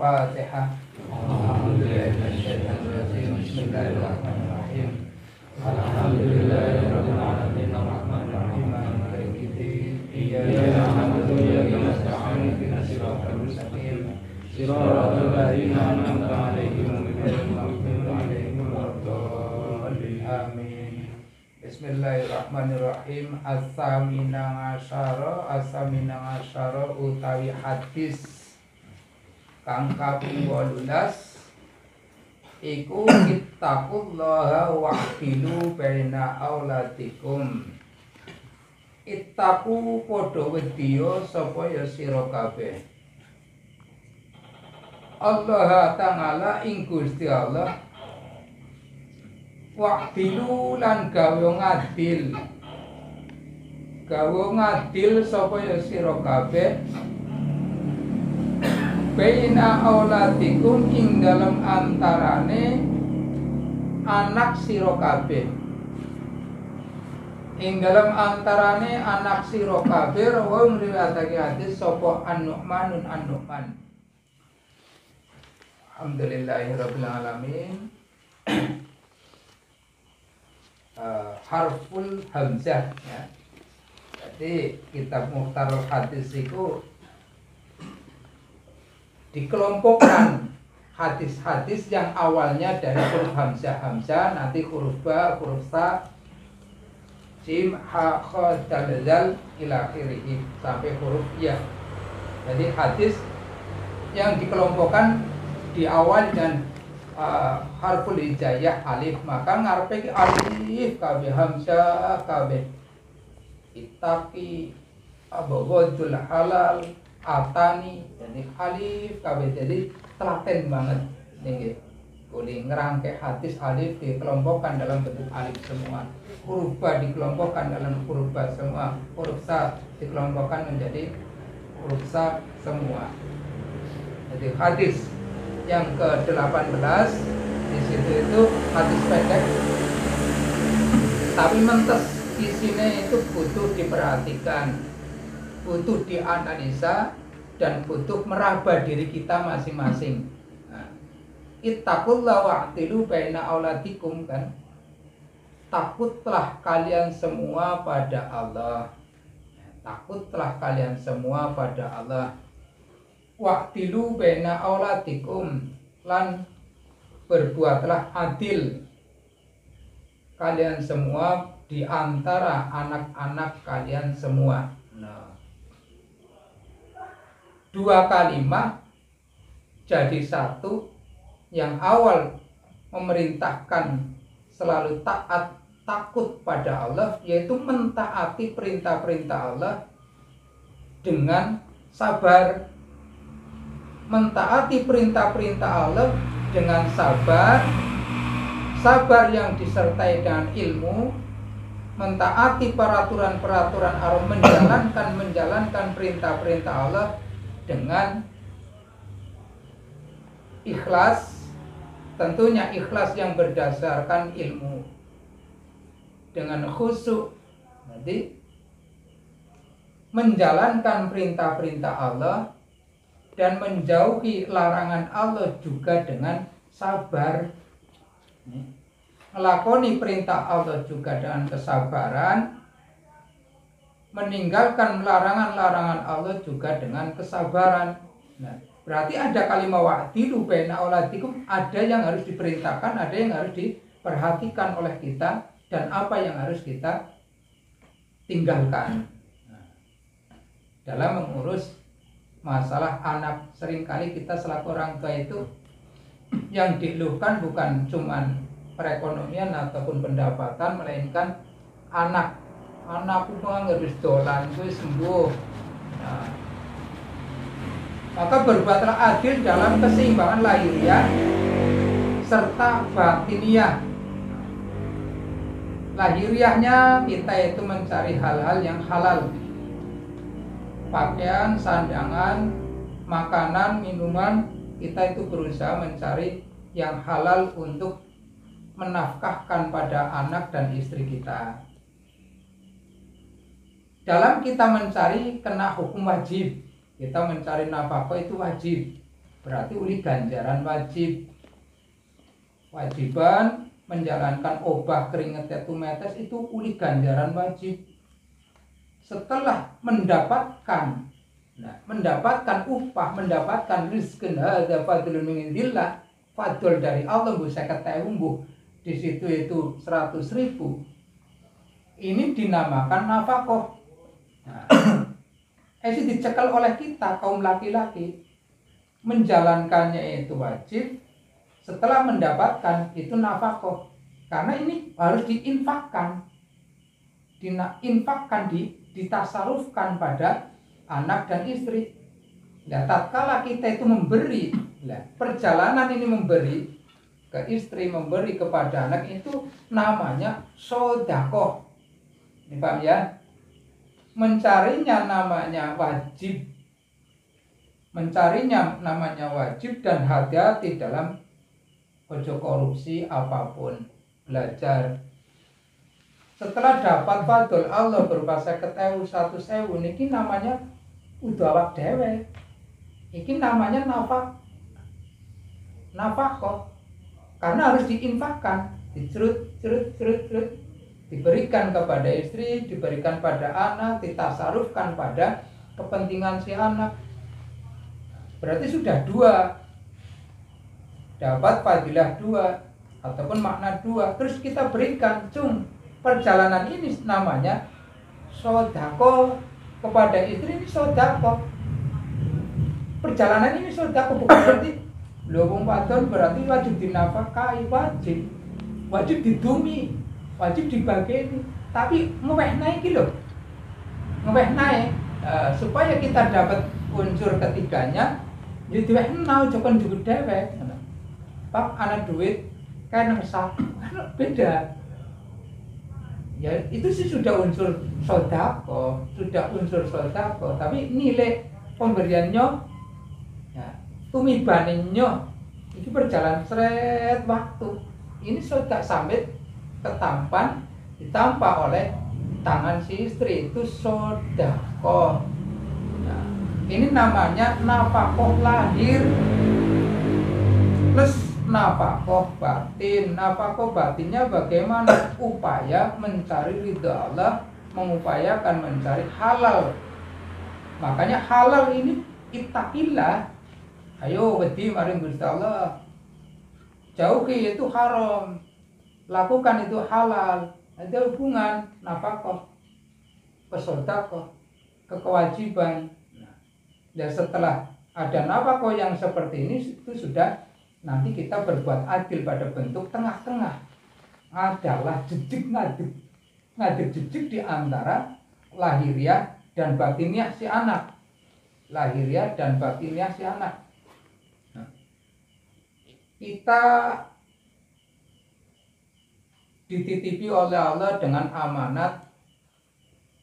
Al-Fatihah. Bismillahirrahmanirrahim. Alhamdulillahirabbil alamin arrahmanir rahim maliki yaumiddin iyyaka na'budu wa iyyaka nasta'in ihdinas siratal mustaqim siratal ladzina an'amta 'alaihim ghairil maghdubi 'alaihim waladdallin. Amin. Bismillahirrahmanirrahim. As-samina asyara utawi hadis kang kaping 18 iku ittaqullaha wa'dilu baina auladikum. Ittaqu padha wedya sapa ya sira kabeh Allah Ta'ala ing Gusti Allah, wa'dilu lan gawe ngadil sapa ya sira kabeh baina auladikum ing dalam antarane anak sira kabeh. Ing dalam antarane anak sira kabeh rawuh riwayatake hadis sapa An-Nu'man. Alhamdulillahirabbil alamin. Harful hamzah ya. Jadi kitab Mukhtarul Hadis itu dikelompokkan hadis-hadis yang awalnya dari huruf hamzah, nanti huruf ba, huruf sa, jim, ha, kha, dal, zal, ila akhirih sampai huruf ya. Jadi hadis yang dikelompokkan di awal dan harful hijaiyah alif, maka ngarepe alif kabeh hamzah kabeh. Ittaqi abghadul halal atani, jadi alif kabeh, jadi telaten banget nggih. Boleh ngerangkai hadis alif dikelompokkan dalam bentuk alif semua, huruf ba dikelompokkan dalam huruf ba semua, huruf sa dikelompokkan menjadi huruf sa semua. Jadi hadis yang ke-18 di situ itu hadis pendek tapi mentes, isinya itu butuh diperhatikan, butuh dianalisa dan butuh meraba diri kita masing-masing. Ittaqullaha wa'dilu baina auladikum, kan? Takutlah kalian semua pada Allah. Takutlah kalian semua pada Allah. Wa'dilu baina auladikum, lan berbuatlah adil kalian semua di antara anak-anak kalian semua. Dua kalimat jadi satu. Yang awal memerintahkan selalu taat, takut pada Allah, yaitu mentaati perintah-perintah Allah dengan sabar. Mentaati perintah-perintah Allah dengan sabar, sabar yang disertai dengan ilmu, mentaati peraturan-peraturan Allah, menjalankan perintah-perintah Allah dengan ikhlas, tentunya ikhlas yang berdasarkan ilmu, dengan khusyuk. Jadi menjalankan perintah-perintah Allah dan menjauhi larangan Allah juga dengan sabar. Melakoni perintah Allah juga dengan kesabaran, meninggalkan larangan-larangan Allah juga dengan kesabaran. Nah, berarti ada kalimat wa'dilu baina auladikum, ada yang harus diperintahkan, ada yang harus diperhatikan oleh kita, dan apa yang harus kita tinggalkan. Dalam mengurus masalah anak, seringkali kita selaku orang tua itu yang dikeluhkan bukan cuman perekonomian ataupun pendapatan, melainkan anakku harus dolan, gue sembuh. Nah, maka berbuatlah adil dalam keseimbangan lahiriah serta batiniah. Lahiriahnya kita itu mencari hal-hal yang halal, pakaian, sandangan, makanan, minuman, kita itu berusaha mencari yang halal untuk menafkahkan pada anak dan istri kita. Dalam kita mencari kena hukum wajib, kita mencari nafkah itu wajib. berarti uli ganjaran wajib. Wajiban menjalankan obah keringat tumetes itu uli ganjaran wajib. Setelah mendapatkan upah, mendapatkan rizkin hadza fadlun min indillah, fadl dari Allah mbuh 50.000 mbuh di situ itu 100.000. Ini dinamakan nafkah. Itu dicekal oleh kita kaum laki-laki. Menjalankannya itu wajib, setelah mendapatkan itu nafkah. Karena ini harus diinfakkan. Ditasarufkan pada anak dan istri. Nah, tatkala kita itu memberi, perjalanan ini memberi ke istri, memberi kepada anak, itu namanya sedekah. Ini paham ya? Mencarinya namanya wajib. Mencarinya namanya wajib, dan hati-hati dalam ojo korupsi apapun. Belajar. Setelah dapat fadl Allah berupa 50.000, 100.000, niki namanya udah awak dhewe. Iki namanya nafkah. Karena harus diinfakkan, dicerut, diberikan kepada istri, diberikan pada anak, ditasarufkan pada kepentingan si anak. Berarti sudah 2. Dapat fadilah 2 ataupun makna 2. Terus kita berikan, perjalanan ini namanya sedekah kepada istri, ini sedekah. Perjalanan ini sedekah, bukan berarti wong wadon berarti wajib dinafkahi, wajib didumi, wajib dibageni. Tapi ngewehna iki lho. Ngewehna supaya kita dapat unsur ketiganya, ya diwehna aja kon duwe dhewe. Pak ana duit kan ngesah, beda. Ya itu sih sudah unsur sedekah, tapi nilai pemberiannya ya tumibaninnya itu berjalan seret waktu. Ini sudah sampai ketampan, ditampak oleh tangan si istri, itu sedekah. Nah, ini namanya nafkah lahir plus nafkah batin. Nafkah batinnya bagaimana? Upaya mencari ridha Allah, mengupayakan mencari halal. Makanya halal ini ittaqillah. Ayo wedi maring Gusti Allah. Jauhi itu haram. Lakukan itu halal. Ada hubungan nafkah, sedekah, kewajiban. Dan setelah ada nafkah yang seperti ini, itu sudah nanti kita berbuat adil pada bentuk tengah-tengah. Adalah ngadeg jejik di antara lahiriah dan batiniah si anak. Lahiriah dan batiniah si anak. Nah, kita dititipi oleh Allah dengan amanat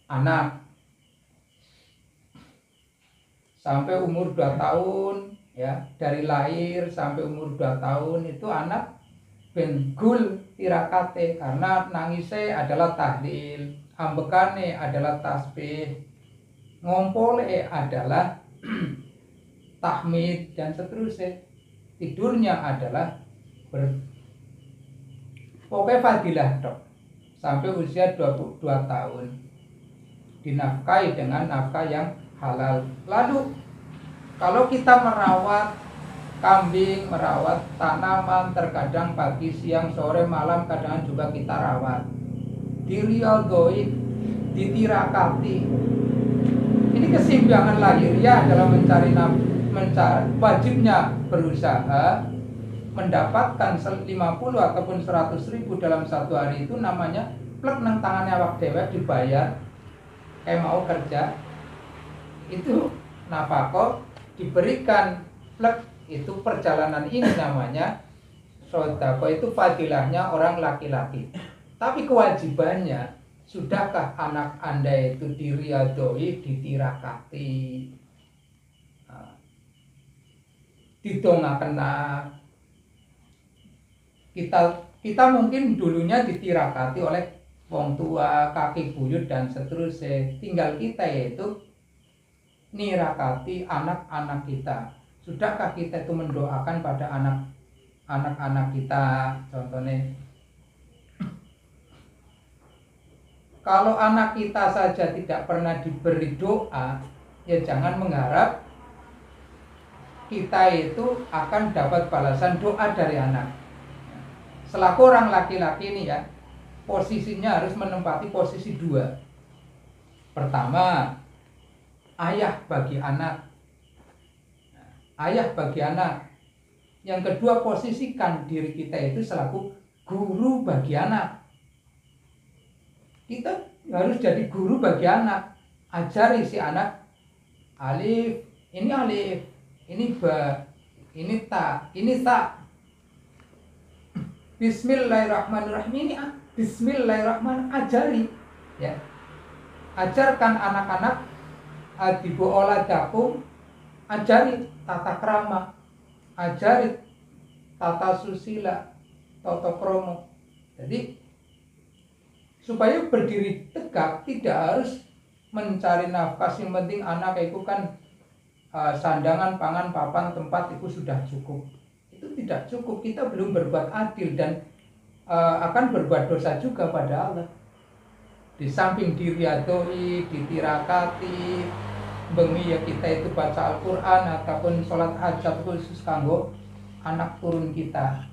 anak. Sampai umur 2 tahun, ya, dari lahir sampai umur 2 tahun itu anak ben gul tirakate, karena nangise adalah tahlil, ambekane adalah tasbih, ngompole adalah tahmid dan seterusnya. Tidurnya adalah pokoknya fadilah dok. Sampai usia 22 tahun dinafkahi dengan nafkah yang halal. Lalu kalau kita merawat kambing, merawat tanaman, terkadang pagi, siang, sore, malam, kadang juga kita rawat. Diriyadhoi, ditirakati. Ini keseimbangan lahiriah adalah mencari wajibnya berusaha mendapatkan 50 ataupun 100.000 dalam satu hari, itu namanya plek nang tangannya awak dewek dibayar kayak mau kerja. Itu nafkah diberikan plek, itu perjalanan ini namanya sedekah. Itu fadilahnya orang laki-laki. Tapi kewajibannya, sudahkah anak Anda itu diriyadhoi, ditirakati, didongakena? Kita mungkin dulunya ditirakati oleh wong tua, kaki buyut dan seterusnya. Tinggal kita yaitu nirakati anak-anak kita. Sudahkah kita itu mendoakan pada anak-anak kita? Contohnya, kalau anak kita saja tidak pernah diberi doa, ya jangan mengharap kita itu akan dapat balasan doa dari anak. Selaku orang laki-laki ini ya, posisinya harus menempati posisi dua. Pertama, ayah bagi anak. Ayah bagi anak. Yang kedua, posisikan diri kita itu selaku guru bagi anak. Kita harus jadi guru bagi anak. Ajari si anak alif, ini ba, ini ta, ini ta. Bismillahirrahmanirrahim, ini Bismillahirrahmanirrahim, ajari ya. Ajarkan anak-anak adibu oladakum, ajari tata krama, ajari tata susila, tata kromo. Jadi supaya berdiri tegak tidak harus mencari nafkah, yang penting anak itu kan sandangan, pangan, papan, tempat itu sudah cukup. Itu tidak cukup, kita belum berbuat adil dan akan berbuat dosa juga pada Allah. Di samping diriadoi, ditirakati, bengi ya kita itu baca Al-Quran ataupun sholat hajat khusus kanggo anak turun kita.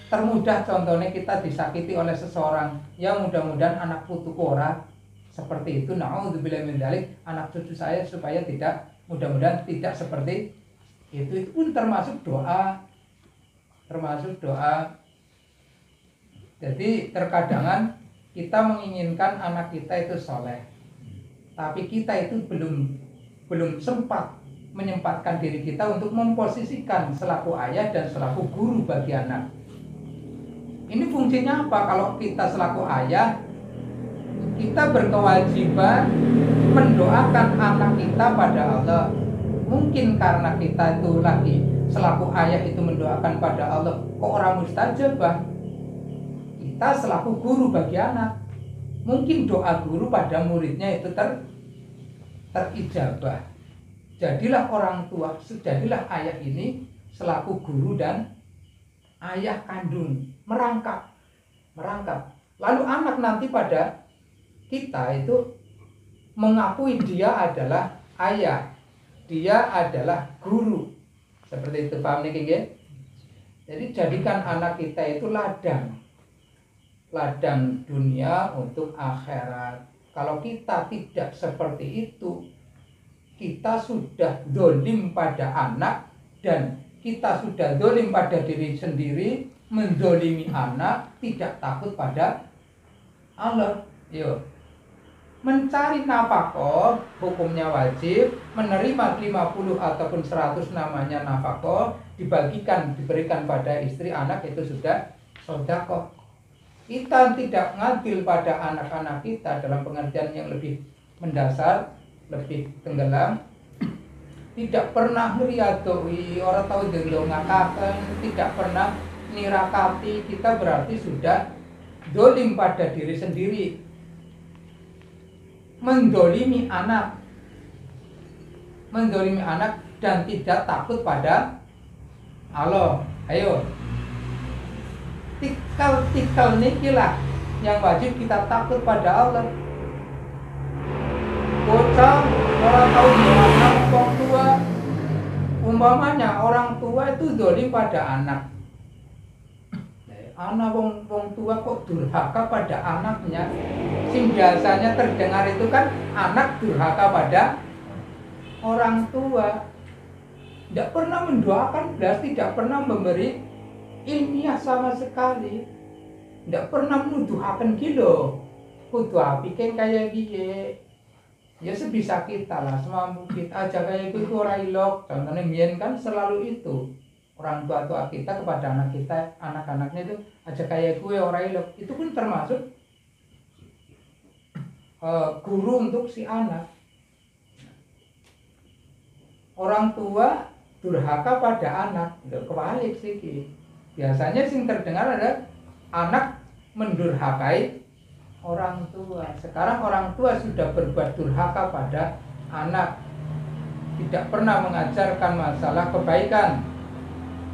Termudah contohnya kita disakiti oleh seseorang, ya mudah-mudahan anak putu ora seperti itu. Na'udzubillah min dzalik, anak cucu saya supaya tidak, mudah-mudahan tidak seperti itu. Itu pun termasuk doa, Jadi terkadangan kita menginginkan anak kita itu soleh, tapi kita itu belum sempat menyempatkan diri kita untuk memposisikan selaku ayah dan selaku guru bagi anak. Ini fungsinya apa? Kalau kita selaku ayah, kita berkewajiban mendoakan anak kita pada Allah. Mungkin karena kita itu lagi selaku ayah itu mendoakan pada Allah, kok orang mustajabah? Kita selaku guru bagi anak, mungkin doa guru pada muridnya itu terijabah. Jadilah orang tua, jadilah ayah ini selaku guru dan ayah kandung, merangkap. Lalu anak nanti pada kita itu mengakui dia adalah ayah, dia adalah guru. Seperti itu, paham nih nggih? Jadi jadikan anak kita itu ladang dunia untuk akhirat. Kalau kita tidak seperti itu, kita sudah dolim pada anak dan kita sudah dolim pada diri sendiri, mendolimi anak, tidak takut pada Allah. Yuk, mencari nafkah hukumnya wajib, menerima 50 ataupun 100 namanya nafkah, diberikan pada istri anak, itu sudah sedekah. Kita tidak ngadil pada anak-anak kita dalam pengertian yang lebih mendasar, lebih tenggelam. Tidak pernah ngriadoi, orang tahu ndongakaken, tidak pernah nirakati, kita berarti sudah dolim pada diri sendiri, mendolimi anak dan tidak takut pada Allah. Ayo, tikal nikilah yang wajib kita takut pada Allah. Bocah orang tahu gimana orang tua, umpamanya orang tua itu dolim pada anak. Anak wong tua kok durhaka pada anaknya. Sing biasanya terdengar itu kan anak durhaka pada orang tua. Tidak pernah mendoakan belas, tidak pernah memberi ilmiah sama sekali. Tidak pernah menuduhaken kilo. Kudu api kayak gini. Ya sebisa kita lah, semampu kita aja kayak itu orang ilok. Contohnya mien kan selalu itu. Orang tua kita kepada anak kita, anak-anaknya itu aja kayak gue orang ilok. Itu pun termasuk guru untuk si anak. Orang tua durhaka pada anak, kebalik sih. Biasanya sing terdengar ada anak mendurhakai orang tua. Sekarang orang tua sudah berbuat durhaka pada anak. tidak pernah mengajarkan masalah kebaikan,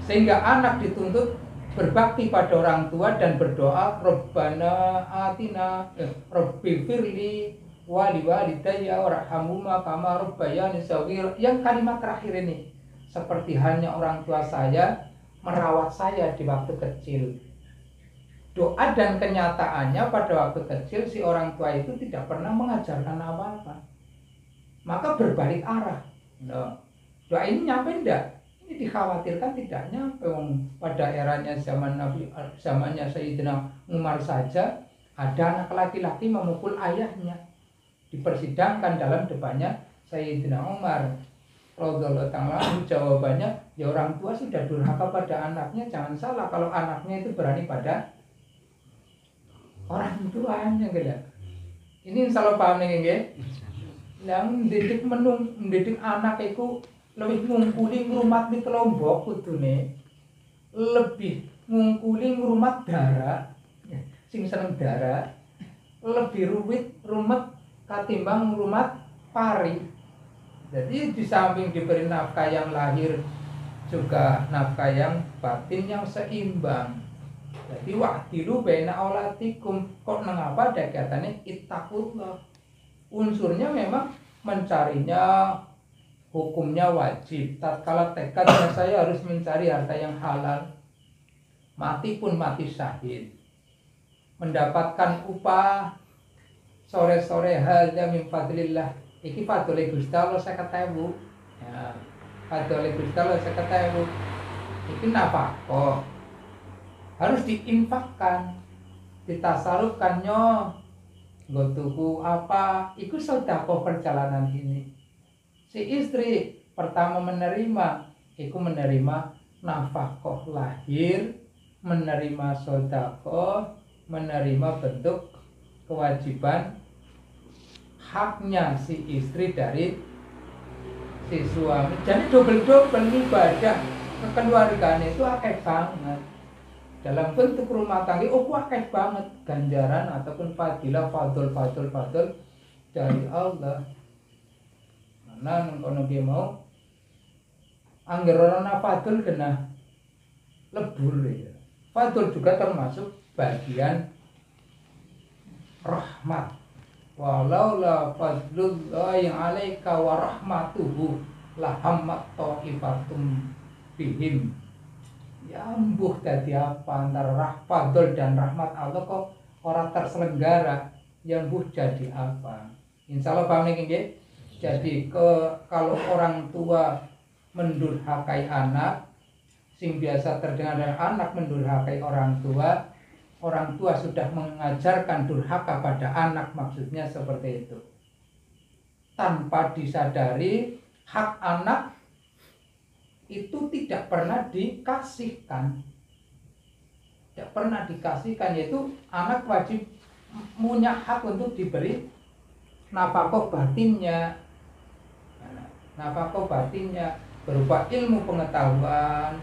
sehingga anak dituntut berbakti pada orang tua dan berdoa Rabbana atina Rabbi firli wali walidayya warhamhuma kama rabbayani shaghira. Yang kalimat terakhir ini, seperti hanya orang tua saya merawat saya di waktu kecil. Doa dan kenyataannya pada waktu kecil si orang tua itu tidak pernah mengajarkan apa-apa. Maka berbalik arah. Nah, doa ini nyampe enggak? Ini dikhawatirkan tidak nyampe. Pada eranya zaman Nabi, zamannya Sayyidina Umar saja ada anak laki-laki memukul ayahnya. Dipersidangkan dalam depannya Sayyidina Umar radhiyallahu ta'ala, jawabannya, ya orang tua sudah durhaka pada anaknya, jangan salah kalau anaknya itu berani pada orang tuanya gitu. Ini insya Allah paham nih nggih. Lah mendidik anak itu lebih ngungkuli ngrumat di Lombok kudune. Lebih ngungkuli ngrumat darah. Sing seneng darah lebih rumet katimbang ngrumat pari. Jadi di samping diberi nafkah yang lahir juga nafkah yang batin yang seimbang. Jadi wa'dilu baina aulatikum. Kok nengapa ada kaitannya ittaqullah. Unsurnya memang mencarinya, hukumnya wajib. Tatkala tekadnya saya harus mencari harta yang halal, mati pun mati syahid, mendapatkan upah sore-sore hadza min fadlillah. Iki fadlile Gusti Allah 50.000. Ya, fadlile Gusti Allah 50.000. Iki nafkah harus diinfakkan, ditasarufkan nyo. Nggo tuku apa? Iku sedekah perjalanan ini. Si istri pertama menerima, iku menerima nafkah lahir, menerima sedekah, menerima bentuk kewajiban haknya si istri dari si suami. Jadi double-double ibadah kekeluargaan itu akeh banget. Dalam bentuk rumah tangga, akeh banget ganjaran ataupun fadilah, fadl dari Allah. Karena kono ki mau angger ana fadl kena lebur ya. Fadl juga termasuk bagian rahmat. Walaula fadlullahi 'alaika wa rahmatuhu lahammat ta'ifatum bihim. Ya mbuh dadi apa antara fadl dan rahmat Allah kok ora terselenggara, ya mbuh jadi apa. Insyaallah paham niki nggih. Jadi kalau orang tua mendurhakai anak, sing biasa terdengar dari anak mendurhakai orang tua sudah mengajarkan durhaka pada anak, maksudnya seperti itu. Tanpa disadari hak anak itu tidak pernah dikasihkan. Tidak pernah dikasihkan, yaitu anak wajib punya hak untuk diberi nafkah batinnya. Nafkah batinnya berupa ilmu pengetahuan.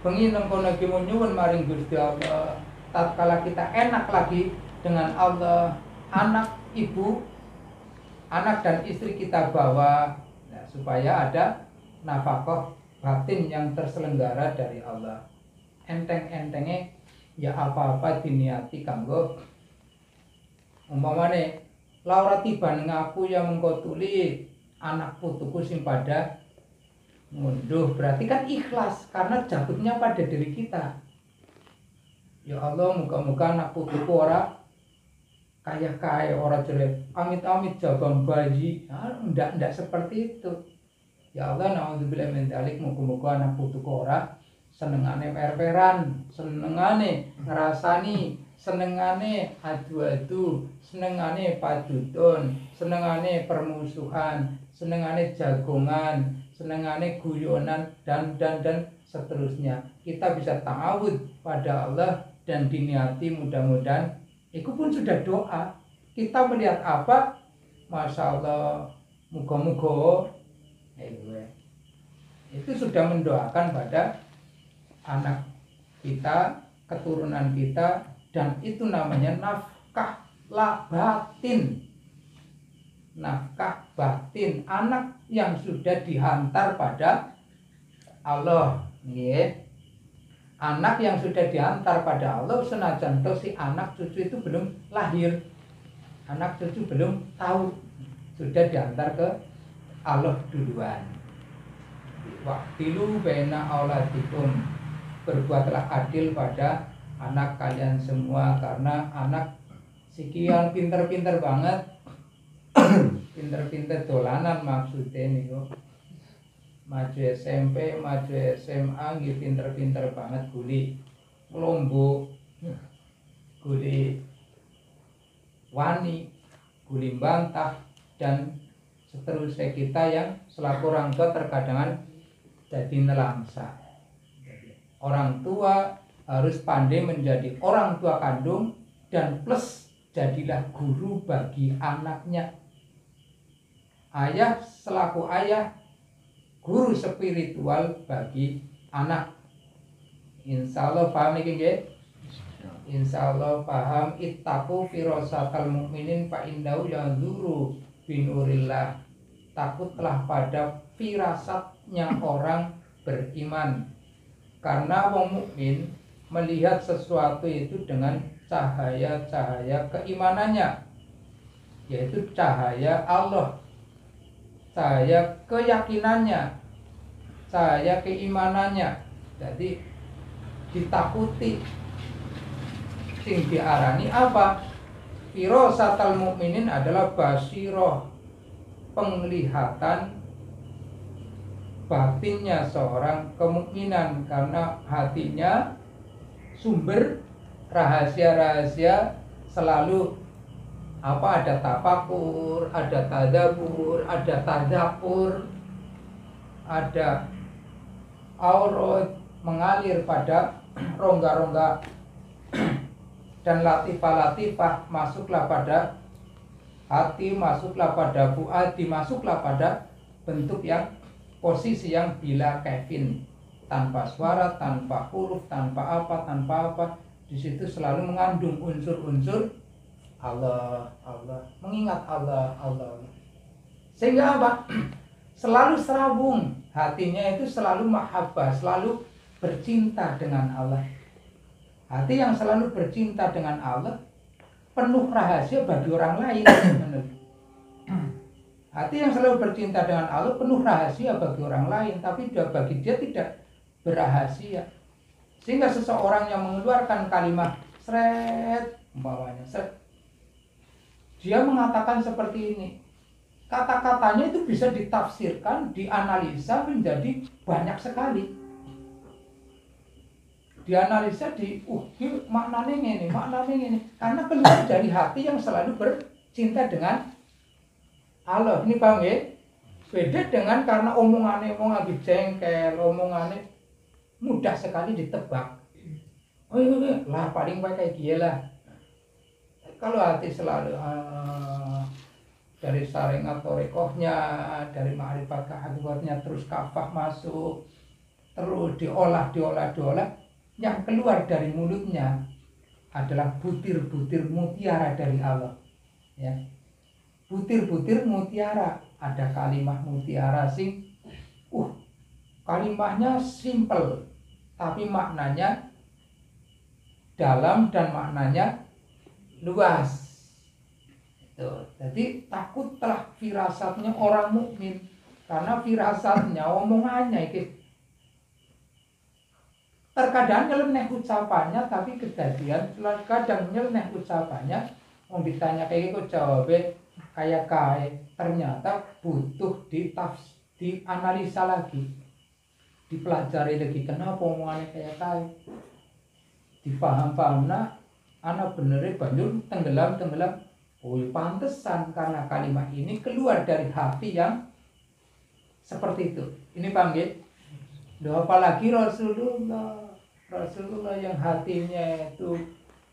Bengi nang kono iki nyuwun maring Gusti Allah. Tatkala kita enak lagi dengan Allah, anak dan istri kita bawa, nah, supaya ada nafkah batin yang terselenggara dari Allah. Enteng-entengnya ya apa-apa diniati kanggo umpamane Laura tiba ngaku yang mengkotuli anak putuku sing pada ngunduh, berarti kan ikhlas karena jabutnya pada diri kita. Ya Allah, muka-muka anak putuku ora kaya-kaya, ora jelek, amit-amit jabang bayi. Nah, ndak seperti itu. Ya Allah, naudzubillah min dzalik, muga-muga anak putuku ora senengane per-peran, senengane ngrasani, senengane adu-adu, senengane padudon, senengane permusuhan, senengane jagongan, senengane guyonan dan seterusnya. Kita bisa ta'awud pada Allah dan diniati, mudah-mudahan itu pun sudah doa. Kita melihat apa, Masya Allah, muga-muga itu sudah mendoakan pada anak kita, keturunan kita, dan itu namanya nafkah batin. nafkah batin, anak yang sudah dihantar pada Allah, nggih. Anak yang sudah dihantar pada Allah, senajan toh si anak cucu itu belum lahir, anak cucu belum tahu, sudah dihantar ke Allah duluan. Waqtilu baina auladikum, berbuatlah adil pada anak kalian semua, karena anak sekian pinter-pinter banget, pinter-pinter dolanan maksudnya niku. Maju SMP, maju SMA nggih pinter-pinter banget guli lombok, guli wani, guli bantah, dan seterusnya. Kita yang selaku orang tua terkadang jadi nelangsa. Orang tua harus pandai menjadi orang tua kandung, dan plus jadilah guru bagi anaknya. Ayah selaku ayah, guru spiritual bagi anak. Insya Allah paham ini nggih? Insya Allah paham. Ittaqu firasatal mukminin fa indahu yanzuru binurillah. Takutlah pada firasatnya orang beriman, karena wong mukmin melihat sesuatu itu dengan cahaya-cahaya keimanannya, yaitu cahaya Allah, cahaya keyakinannya, cahaya keimanannya. Jadi ditakuti. Sing diarani apa? Firasatal mukminin adalah basiroh, penglihatan batinnya seorang kemukminan, karena hatinya sumber rahasia-rahasia selalu apa, ada tafakur, ada tadabbur, ada tadabbur, ada aurat mengalir pada rongga-rongga dan latifah-latifah masuklah pada hati, masuklah pada fuadi, masuklah pada bentuk yang posisi yang bila kevin, tanpa suara, tanpa huruf, tanpa apa, di situ selalu mengandung unsur-unsur Allah, mengingat Allah. Sehingga apa? Selalu serabung, hatinya itu selalu mahabbah, selalu bercinta dengan Allah. Hati yang selalu bercinta dengan Allah penuh rahasia bagi orang lain. Hati yang selalu bercinta dengan Allah penuh rahasia bagi orang lain, tapi bagi dia tidak berrahasia. Sehingga seseorang yang mengeluarkan kalimat seret, umpamanya seret, dia mengatakan seperti ini, kata-katanya itu bisa ditafsirkan, dianalisa menjadi banyak sekali. Dianalisa maknanya ini, karena keluar dari hati yang selalu bercinta dengan Allah. Ini paham ya? Beda dengan karena omongannya lagi jengkel, omongannya mudah sekali ditebak. Oh iya, lah paling baik kayak gila. Kalau hati selalu dari saringat torekohnya, dari ma'rifat kehadiratnya, terus kafah masuk, terus diolah, yang keluar dari mulutnya adalah butir-butir mutiara dari Allah, ya. Butir-butir mutiara, ada kalimat mutiara sing kalimatnya simple tapi maknanya dalam dan maknanya luas. Jadi takutlah firasatnya orang mukmin, karena firasatnya omongannya iki terkadang nyeleneh ucapannya, tapi kejadian kadang nyeleneh ucapannya. Mau ditanya kayak gitu jawabnya kayak ternyata butuh dianalisa lagi, dipelajari lagi kenapa omongannya kayak dipaham anak benernya banjur tenggelam. Oh ya pantesan, karena kalimat ini keluar dari hati yang seperti itu. Ini paham ya? Apalagi Rasulullah yang hatinya itu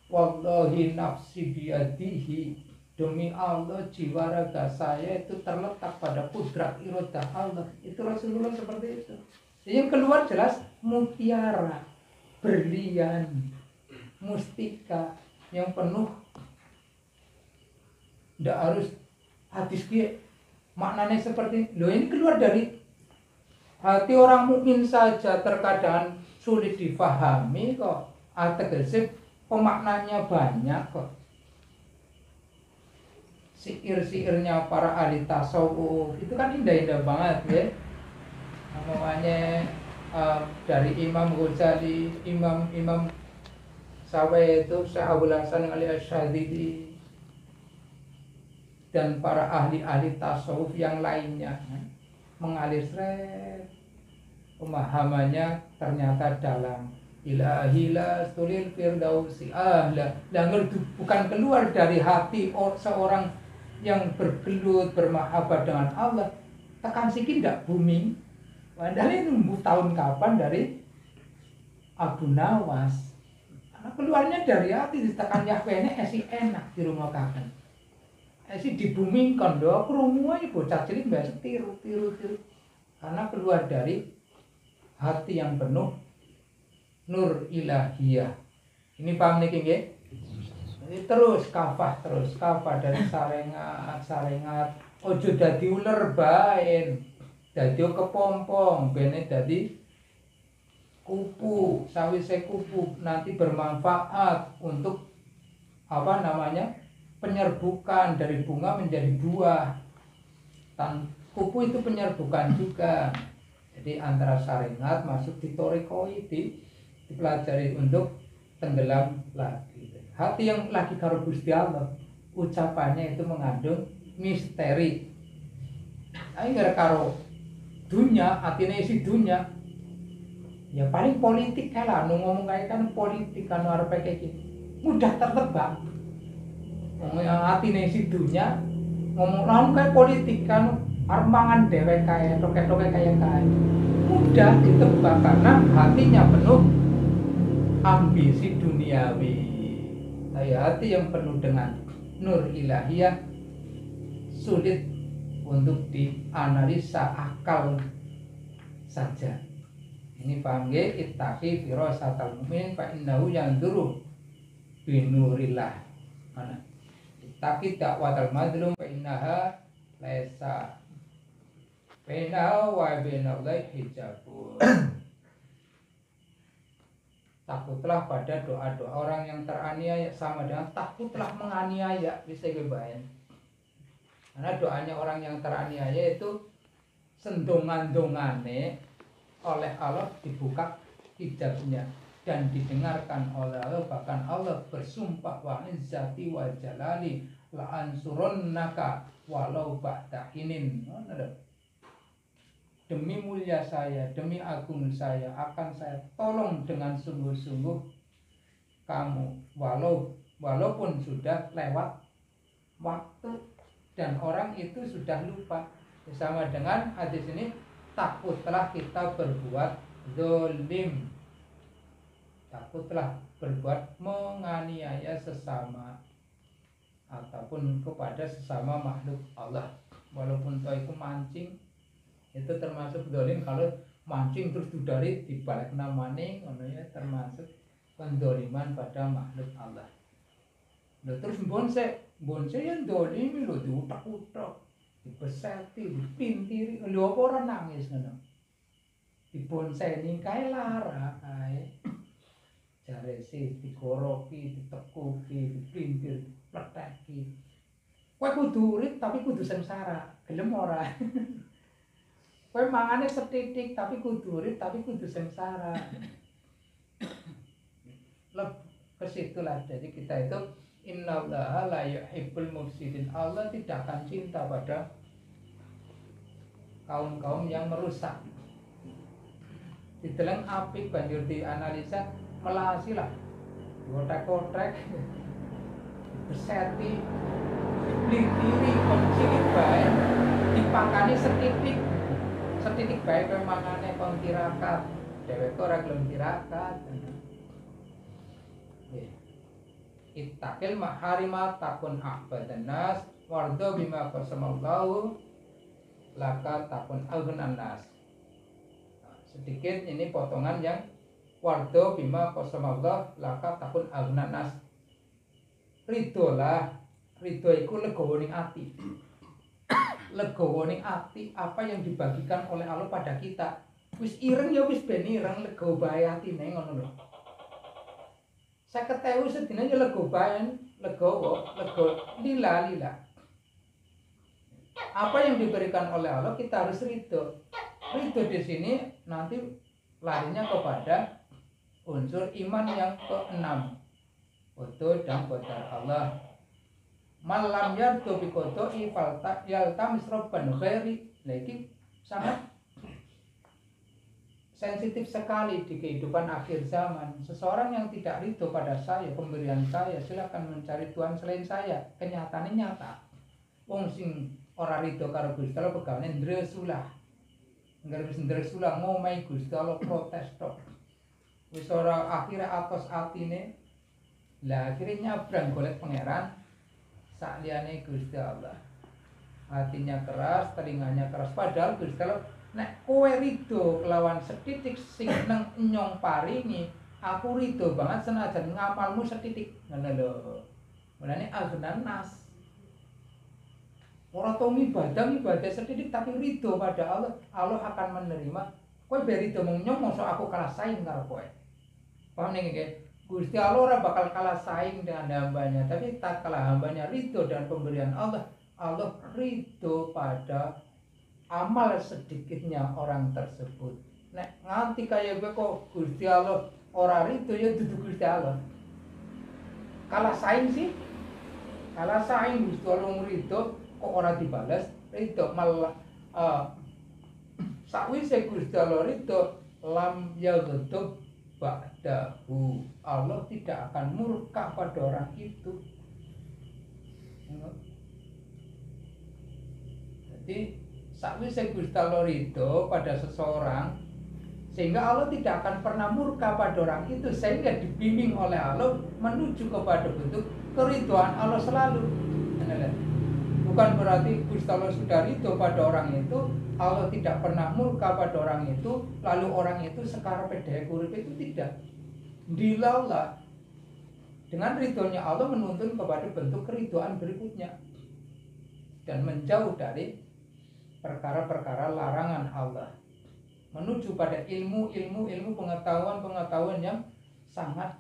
wallahi nafsi biyadihi, demi Allah jiwa raga saya itu terletak pada kudrat iradah Allah. Itu Rasulullah seperti itu. Yang keluar jelas mutiara, berlian, mustika yang penuh, tidak harus hadis piye? Maknanya seperti loh, ini keluar dari hati orang mukmin saja terkadang sulit difahami kok. Tegese pemaknanya banyak kok. Syair-syairnya para ahli tasawuf itu kan indah-indah banget ya. Namanya dari Imam Ghazali, Imam Sawai itu Syekh Abdul Hasan Ali Asy'adzili dan para ahli-ahli tasawuf yang lainnya mengalir seret. Pemahamannya ternyata dalam ilahila stulil firdausi ahla. Dan bukan keluar dari hati seorang yang bergelut bermahabbah dengan Allah. Tekan sikit ndak booming. Padahal ini nunggu tahun kapan dari Abu Nawas. Karena keluarnya dari hati, ditekan Yahweh ini esi enak di rumah kakek. Esi di booming kondo krungu aja bocah cilik mbak tiru. Karena keluar dari hati yang penuh nur ilahiyah. Ini paham niki nggih? Terus kafah dari sarengat ojo dadi uler baen, dadi kepompong bene dadi kupu. Sawise kupu nanti bermanfaat untuk penyerbukan dari bunga menjadi buah. Kupu itu penyerbukan juga. Jadi antara sarengat masuk di torikoi, dipelajari untuk tenggelam lagi. Hati yang lagi karo Gusti Allah, ucapannya itu mengandung misteri. Ayo gara karo dunia, atine isi dunia. Ya paling politik lah, ngomong kayak kan politik kan arep kayak gitu. Mudah tertebak. Atine isi dunia ngomong kayak politik kan arep mangan dhewe kae, toke-toke kayak mudah ditebak karena hatinya penuh ambisi duniawi. Hati yang penuh dengan nur ilahiyah sulit untuk dianalisa akal saja. Ini paham nggih? Ittaqi firasatal mu'min fa innahu yanzuru binurillah. Mana? Ittaqi da'watal madlum fa innaha laisa bainahu wa bainallahi hijabun. Takutlah pada doa-doa orang yang teraniaya, sama dengan takutlah menganiaya, bisa kebayang. Karena doanya orang yang teraniaya itu sendongan-dongane oleh Allah dibuka hijabnya dan didengarkan oleh Allah. Bahkan Allah bersumpah wa izzati wa jalali la ansurannaka walau ba'da hinin. Demi mulia saya, demi agung saya, akan saya tolong dengan sungguh-sungguh kamu walaupun sudah lewat waktu dan orang itu sudah lupa. Sama dengan hadis ini, takutlah kita berbuat zalim, takutlah berbuat menganiaya sesama ataupun kepada sesama makhluk Allah. Walaupun itu mancing, itu termasuk zalim. Kalau mancing terus dudari dibalik namane ngono ya, termasuk pendoliman pada makhluk Allah. Terus bonse yang zalim lho, diutak-utak, dibeseti, dipintiri, lho apa ora nangis ngono. Dibonseni kae lara kae. Jare si digoroki, ditekuki, dipintir, dipleteki. Kowe kudu urip tapi kudu sengsara, gelem ora? Kowe mangane setitik tapi kudu urip tapi kudu sengsara. Ke situlah. Jadi kita itu innallaha la yuhibbul mufsidin. Allah tidak akan cinta pada kaum-kaum yang merusak. Diteleng apik banjur dianalisa, melasilah. Kotek-kotek, beseti, diplitiri, cilik bae, dipakani setitik bae kowe mangane kon tirakat. Dheweke ora gelem tirakat. Ittaqil maharima takun ahbadan nas wardo bima qasamallahu laka takun aghnan nas. Sedikit ini potongan yang wardo bima qasamallahu laka takun aghnan nas. Ridho iku legawa ning ati. legowo ning ati apa yang dibagikan oleh Allah pada kita. Wis ireng ya wis ben ireng, lego bae atine ngono lho. 50.000 sedina ya lego bae, legowo, lego lila. Apa yang diberikan oleh Allah kita harus ridho. Ridho di sini nanti larinya kepada unsur iman yang keenam. Qada dan qadar Allah. Malam yardo bi qada'i falta yaltamis rabban khairi. Nah ini sangat sensitif sekali di kehidupan akhir zaman. Seseorang yang tidak ridho pada saya, pemberian saya, silakan mencari Tuhan selain saya. Kenyataannya nyata. Wong sing ora ridho karo Gusti Allah pegawane ndresulah. Engger wis ndresulah ngomahi Gusti Allah protes tok. Wis ora akhire atos atine. Lah akhire nyabrang golek pangeran sak liyane Gusti Allah. Hatinya keras, telinganya keras, padahal Gusti Allah nek kowe ridho kelawan setitik sing nang nyong paringi, aku ridho banget senajan ngamalmu setitik. Ngono lho. Mulane agunan nas. Ora tau ibadah setitik tapi ridho pada Allah, Allah akan menerima. Kowe be ridho mung nyong mosok aku kalah saing karo kowe. Paham ning iki? Gusti Allah ora bakal kalah saing dengan hambanya, tapi tak kalah hambanya ridho dan pemberian Allah. Allah ridho pada amal sedikitnya orang tersebut. Nek nganti kaya gue kok Gusti Allah ora ridho ya dudu Gusti Allah. Kalah saing sih. Kalah saing Gusti Allah ridho kok ora dibalas, ridho malah sakwise Gusti Allah ridho lam yaghdab ba'dahu. Allah tidak akan murka pada orang itu. Jadi sakwise Gusti Allah ridho pada seseorang, sehingga Allah tidak akan pernah murka pada orang itu, sehingga dibimbing oleh Allah menuju kepada bentuk keridhaan Allah selalu. Bukan berarti Gusti Allah sudah ridho pada orang itu, Allah tidak pernah murka pada orang itu, lalu orang itu sekarang pedhe urip itu tidak. Dilala dengan ridhonya Allah menuntun kepada bentuk keridhaan berikutnya dan menjauh dari perkara-perkara larangan Allah, menuju pada ilmu pengetahuan yang sangat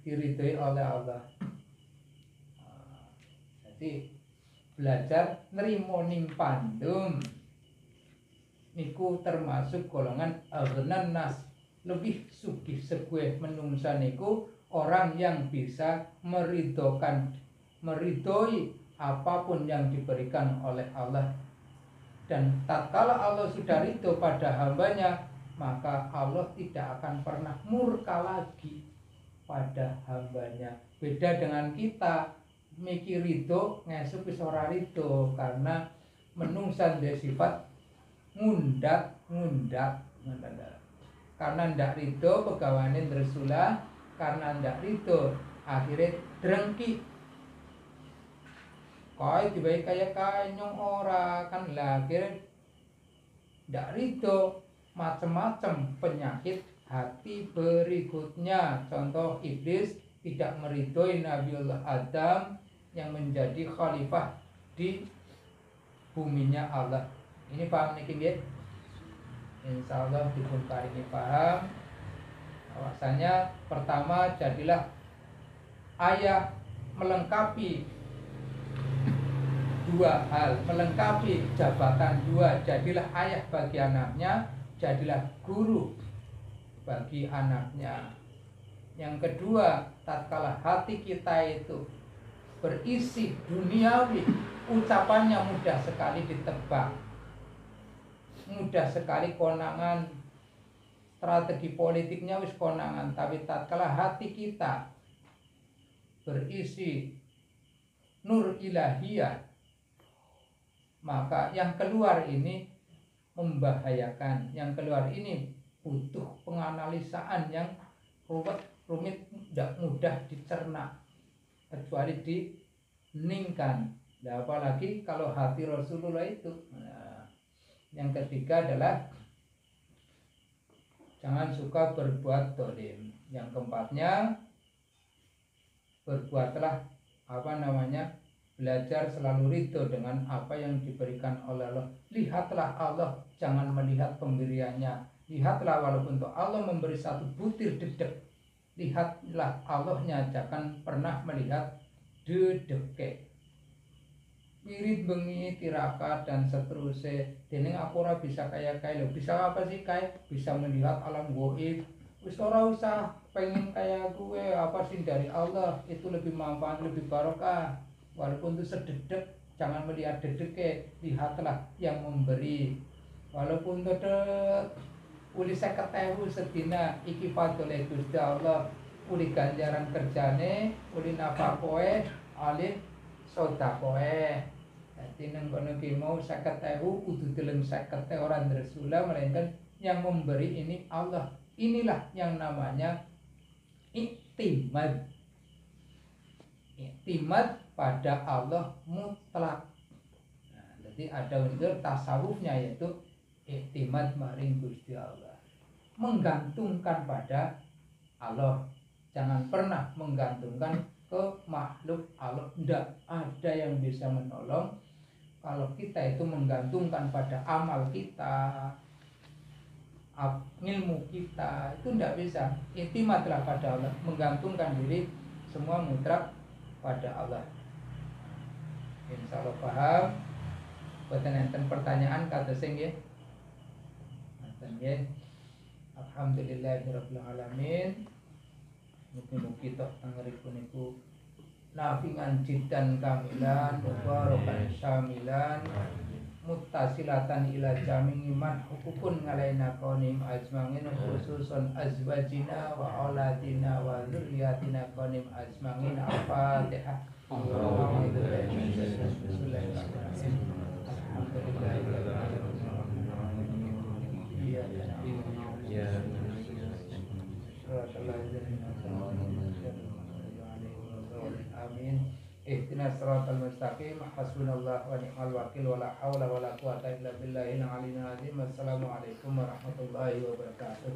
diridhoi oleh Allah. Jadi belajar nerimo ning pandum niku termasuk golongan aghnan nas, lebih sugih segueh menungsa niku orang yang bisa meridhoi apapun yang diberikan oleh Allah. Dan tatkala Allah sudah ridho pada hambanya, maka Allah tidak akan pernah murka lagi pada hambanya. Beda dengan kita mikir ridho ngesuk wis ora ridho, karena menungsa duwe sifat ngundat. Karena ndak ridho pegawane ndresulah, karena ndak ridho akhirnya drengki. Kaya dibaik kaya nyong ora kan lah, akhirnya ndak ridho, macam-macam penyakit hati berikutnya. Contoh iblis tidak meridhoi Nabiullah Adam yang menjadi khalifah di buminya Allah. Ini paham niki nggih? Insyaallah dipun paringi paham. Bahwasanya pertama, jadilah ayah melengkapi dua hal, melengkapi jabatan dua. Jadilah ayah bagi anaknya, jadilah guru bagi anaknya. Yang kedua, tatkala hati kita itu berisi duniawi, ucapannya mudah sekali ditebak, mudah sekali konangan, strategi politiknya wis konangan. Tapi tatkala hati kita berisi nur ilahiyah, maka yang keluar ini membahayakan. Yang keluar ini butuh penganalisaan yang rumit, tidak mudah dicerna kecuali diheningkan. Nah, apalagi kalau hati Rasulullah itu. Nah, yang ketiga adalah jangan suka berbuat dolim. Yang keempatnya, berbuatlah belajar selalu ridho dengan apa yang diberikan oleh Allah. Lihatlah Allah, jangan melihat pemberiannya. Lihatlah walaupun untuk Allah memberi satu butir dedek, lihatlah Allahnya, jangan pernah melihat dedeke. Wirid bengi tirakat dan seterusnya. Dening aku ora bisa kaya lho. Bisa apa sih kaya? Bisa melihat alam gaib. Wis ora usah pengen kayak gue, apa sih dari Allah itu lebih manfaat, lebih barokah. Walaupun itu sededek, jangan melihat dedeke, lihatlah yang memberi. Walaupun dedek uli 50.000 sedina iki padole Gusti Allah, uli ganjaran kerjane, uli nafakoe, alih sodakoe. Dadi nang kono ki mau 50.000 kudu deleng 50 ora ndresula, melainkan yang memberi ini Allah. Inilah yang namanya iktimad. Iktimad pada Allah mutlak. Nah, jadi ada unsur tasawufnya yaitu iktimad maring Gusti Allah. Menggantungkan pada Allah. Jangan pernah menggantungkan ke makhluk Allah. Tidak ada yang bisa menolong kalau kita itu menggantungkan pada amal kita, ilmu kita, itu tidak bisa. Iktimadlah pada Allah, menggantungkan diri semua mutlak pada Allah. Insya Allah paham. Boten enten pertanyaan kata sing nggih. Ngoten nggih. Alhamdulillahirabbil alamin. Mugi-mugi tok tangripun niku nafingan jiddan kamilan mubarakan syamilan muttasilatan ila jami'i man hukukun ngalaina qanim ajmangin khususun azwajina wa auladina wa dzurriyyatina qanim ajmangin. Al-Fatihah. Amin. Ihdinas siratal mustaqim. Hasbunallah wa ni'mal wakil wa la haula wa la quwata illa billahil aliyyil azim. Assalamualaikum warahmatullahi wabarakatuh.